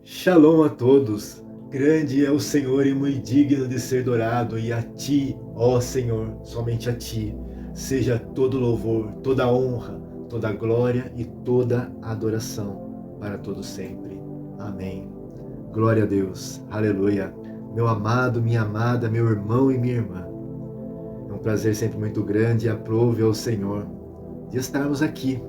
Shalom a todos. Grande é o Senhor e muito digno de ser adorado, e a Ti, ó Senhor, somente a Ti, seja todo louvor, toda honra, toda glória e toda adoração para todo sempre. Amém. Glória a Deus. Aleluia. Meu amado, minha amada, meu irmão e minha irmã. É um prazer sempre muito grande e aprove ao Senhor de estarmos aqui.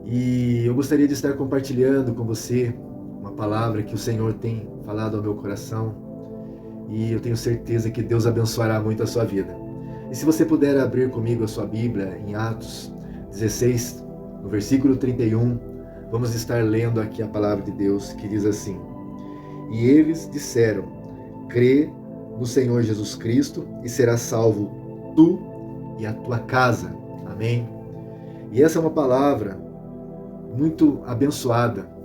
E eu gostaria de estar compartilhando com você uma palavra que o Senhor tem falado ao meu coração, e eu tenho certeza que Deus abençoará muito a sua vida. E se você puder abrir comigo a sua Bíblia em Atos 16, no versículo 31, vamos estar lendo aqui a palavra de Deus, que diz assim: E eles disseram: crê no Senhor Jesus Cristo e serás salvo tu e a tua casa. Amém? E essa é uma palavra muito abençoada.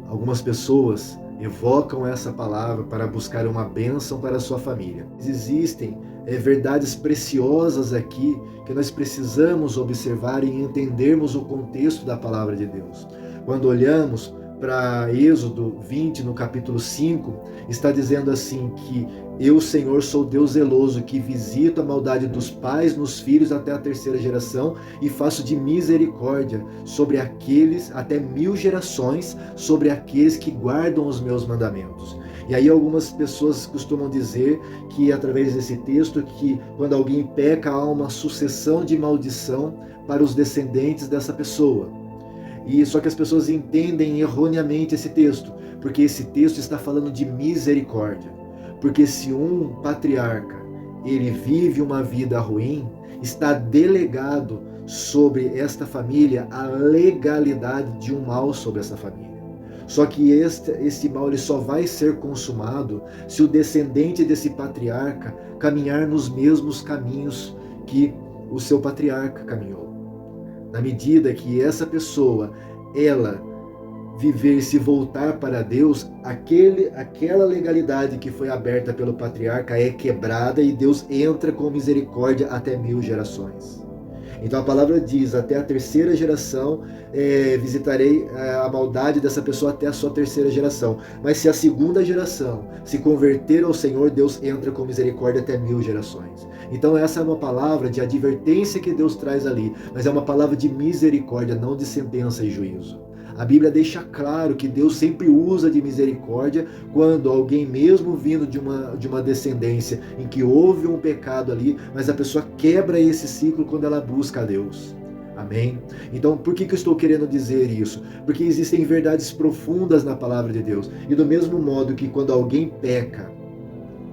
Algumas pessoas evocam essa palavra para buscar uma bênção para a sua família. Existem verdades preciosas aqui que nós precisamos observar e entendermos o contexto da palavra de Deus. Quando olhamos para Êxodo 20, no capítulo 5, está dizendo assim que eu, Senhor, sou Deus zeloso, que visito a maldade dos pais nos filhos até a terceira geração e faço de misericórdia sobre aqueles, até 1000 gerações, sobre aqueles que guardam os meus mandamentos. E aí algumas pessoas costumam dizer que, através desse texto, que quando alguém peca, há uma sucessão de maldição para os descendentes dessa pessoa. E só que as pessoas entendem erroneamente esse texto, porque esse texto está falando de misericórdia. Porque se um patriarca, ele vive uma vida ruim, está delegado sobre esta família a legalidade de um mal sobre essa família. Só que esse mal ele só vai ser consumado se o descendente desse patriarca caminhar nos mesmos caminhos que o seu patriarca caminhou. Na medida que essa pessoa, ela viver e se voltar para Deus, aquela legalidade que foi aberta pelo patriarca é quebrada e Deus entra com misericórdia até 1000 gerações. Então a palavra diz, até a terceira geração visitarei a maldade dessa pessoa até a sua terceira geração. Mas se a segunda geração se converter ao Senhor, Deus entra com misericórdia até 1000 gerações. Então essa é uma palavra de advertência que Deus traz ali, mas é uma palavra de misericórdia, não de sentença e juízo. A Bíblia deixa claro que Deus sempre usa de misericórdia quando alguém, mesmo vindo de uma descendência em que houve um pecado ali, mas a pessoa quebra esse ciclo quando ela busca a Deus. Amém? Então, por que eu estou querendo dizer isso? Porque existem verdades profundas na palavra de Deus. E do mesmo modo que quando alguém peca,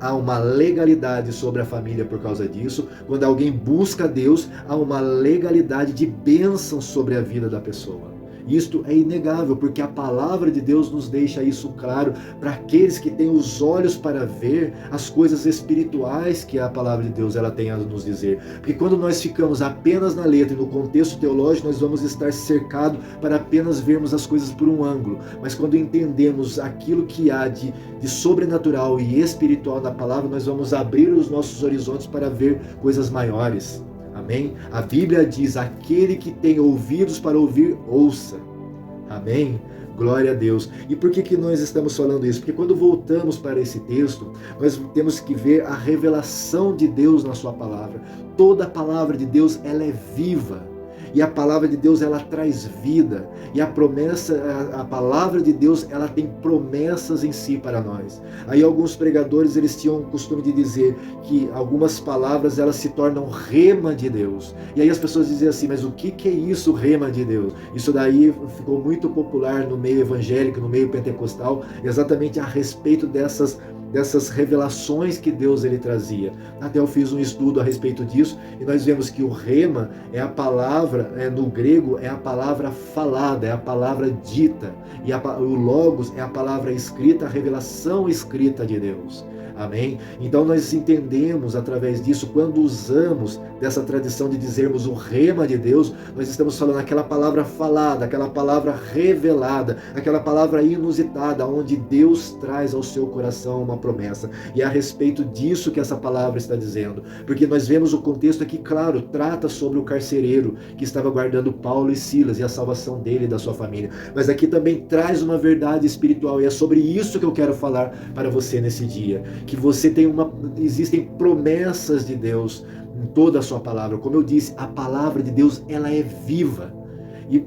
há uma legalidade sobre a família por causa disso. Quando alguém busca Deus, há uma legalidade de bênção sobre a vida da pessoa. Isto é inegável, porque a palavra de Deus nos deixa isso claro para aqueles que têm os olhos para ver as coisas espirituais que a palavra de Deus ela tem a nos dizer. Porque quando nós ficamos apenas na letra e no contexto teológico, nós vamos estar cercados para apenas vermos as coisas por um ângulo. Mas quando entendemos aquilo que há de sobrenatural e espiritual na palavra, nós vamos abrir os nossos horizontes para ver coisas maiores. Amém? A Bíblia diz, aquele que tem ouvidos para ouvir, ouça. Amém? Glória a Deus. E por que nós estamos falando isso? Porque quando voltamos para esse texto, nós temos que ver a revelação de Deus na sua palavra. Toda a palavra de Deus, ela é viva. E a palavra de Deus, ela traz vida. E a palavra de Deus, ela tem promessas em si para nós. Aí alguns pregadores, eles tinham o costume de dizer que algumas palavras, elas se tornam rema de Deus. E aí as pessoas diziam assim, mas o que é isso, rema de Deus? Isso daí ficou muito popular no meio evangélico, no meio pentecostal, exatamente a respeito dessas revelações que Deus ele trazia. Até eu fiz um estudo a respeito disso e nós vemos que o rema é a palavra, no grego é a palavra falada, é a palavra dita, e o logos é a palavra escrita, a revelação escrita de Deus. Amém? Então nós entendemos através disso, quando usamos dessa tradição de dizermos o rema de Deus, nós estamos falando aquela palavra falada, aquela palavra revelada, aquela palavra inusitada, onde Deus traz ao seu coração uma promessa. E é a respeito disso que essa palavra está dizendo. Porque nós vemos o contexto aqui, claro, trata sobre o carcereiro que estava guardando Paulo e Silas e a salvação dele e da sua família. Mas aqui também traz uma verdade espiritual, e é sobre isso que eu quero falar para você nesse dia. Que você existem promessas de Deus em toda a sua palavra. Como eu disse, a palavra de Deus, ela é viva. E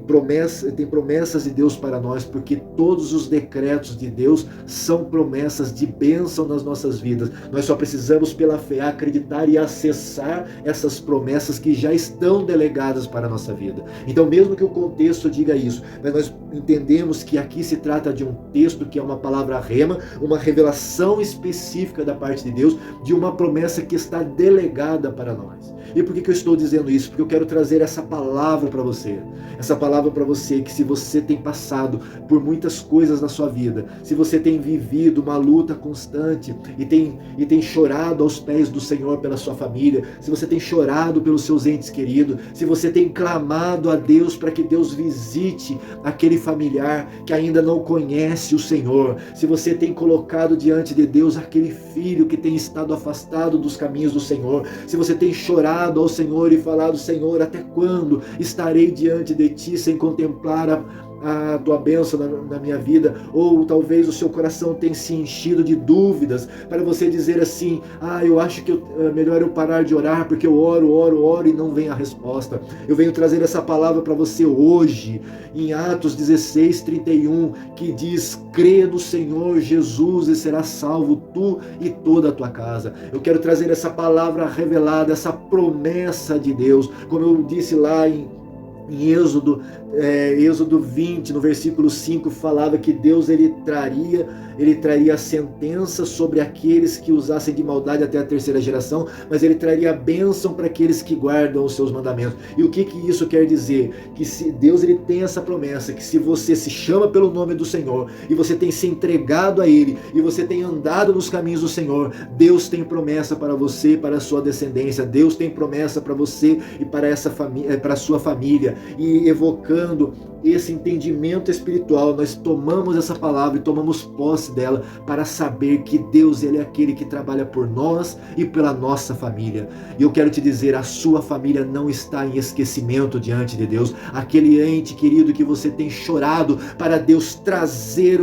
tem promessas de Deus para nós, porque todos os decretos de Deus são promessas de bênção nas nossas vidas. Nós só precisamos, pela fé, acreditar e acessar essas promessas que já estão delegadas para a nossa vida. Então, mesmo que o contexto diga isso, mas nós entendemos que aqui se trata de um texto que é uma palavra rema, uma revelação específica da parte de Deus, de uma promessa que está delegada para nós. E por que eu estou dizendo isso? Porque eu quero trazer essa palavra para você. Essa palavra para você, que se você tem passado por muitas coisas na sua vida, se você tem vivido uma luta constante e tem chorado aos pés do Senhor pela sua família, se você tem chorado pelos seus entes queridos, se você tem clamado a Deus para que Deus visite aquele familiar que ainda não conhece o Senhor, se você tem colocado diante de Deus aquele filho que tem estado afastado dos caminhos do Senhor, se você tem chorado ao Senhor e falado: Senhor, até quando estarei diante de Ti sem contemplar a Tua bênção na minha vida? Ou talvez o seu coração tenha se enchido de dúvidas, para você dizer assim: eu acho que melhor eu parar de orar, porque eu oro e não vem a resposta. Eu venho trazer essa palavra para você hoje, em Atos 16:31, que diz: crê no Senhor Jesus e serás salvo tu e toda a tua casa. Eu quero trazer essa palavra revelada, essa promessa de Deus, como eu disse lá em Êxodo 20, no versículo 5, falava que Deus ele traria a sentença sobre aqueles que usassem de maldade até a terceira geração, mas ele traria a bênção para aqueles que guardam os seus mandamentos. E o que isso quer dizer? Que se Deus ele tem essa promessa, que se você se chama pelo nome do Senhor, e você tem se entregado a Ele, e você tem andado nos caminhos do Senhor, Deus tem promessa para você e para a sua descendência. Deus tem promessa para você e para essa família, para a sua família. E evocando esse entendimento espiritual, nós tomamos essa palavra e tomamos posse dela para saber que Deus ele é aquele que trabalha por nós e pela nossa família. E eu quero te dizer, a sua família não está em esquecimento diante de Deus. Aquele ente querido que você tem chorado para Deus trazer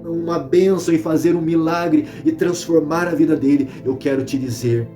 uma bênção e fazer um milagre e transformar a vida dele, eu quero te dizer,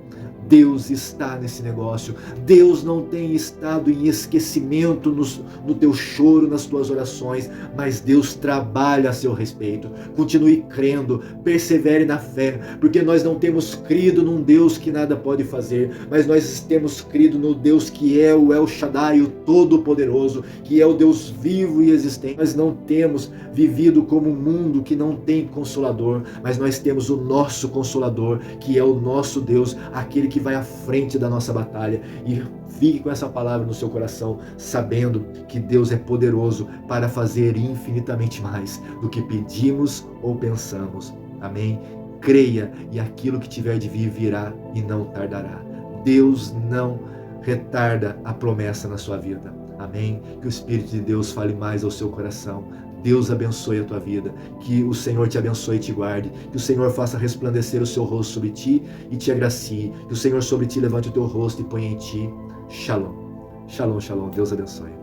Deus está nesse negócio. Deus não tem estado em esquecimento no teu choro, nas tuas orações, mas Deus trabalha a seu respeito. Continue crendo, persevere na fé, porque nós não temos crido num Deus que nada pode fazer, mas nós temos crido no Deus que é o El Shaddai, o Todo-Poderoso, que é o Deus vivo e existente. Nós não temos vivido como um mundo que não tem consolador, mas nós temos o nosso Consolador, que é o nosso Deus, aquele que vai à frente da nossa batalha. E fique com essa palavra no seu coração, sabendo que Deus é poderoso para fazer infinitamente mais do que pedimos ou pensamos. Amém? Creia, e aquilo que tiver de vir virá e não tardará. Deus não retarda a promessa na sua vida. Amém? Que o Espírito de Deus fale mais ao seu coração. Deus abençoe a tua vida, que o Senhor te abençoe e te guarde, que o Senhor faça resplandecer o seu rosto sobre ti e te agracie, que o Senhor sobre ti levante o teu rosto e ponha em ti Shalom. Shalom, shalom. Deus abençoe.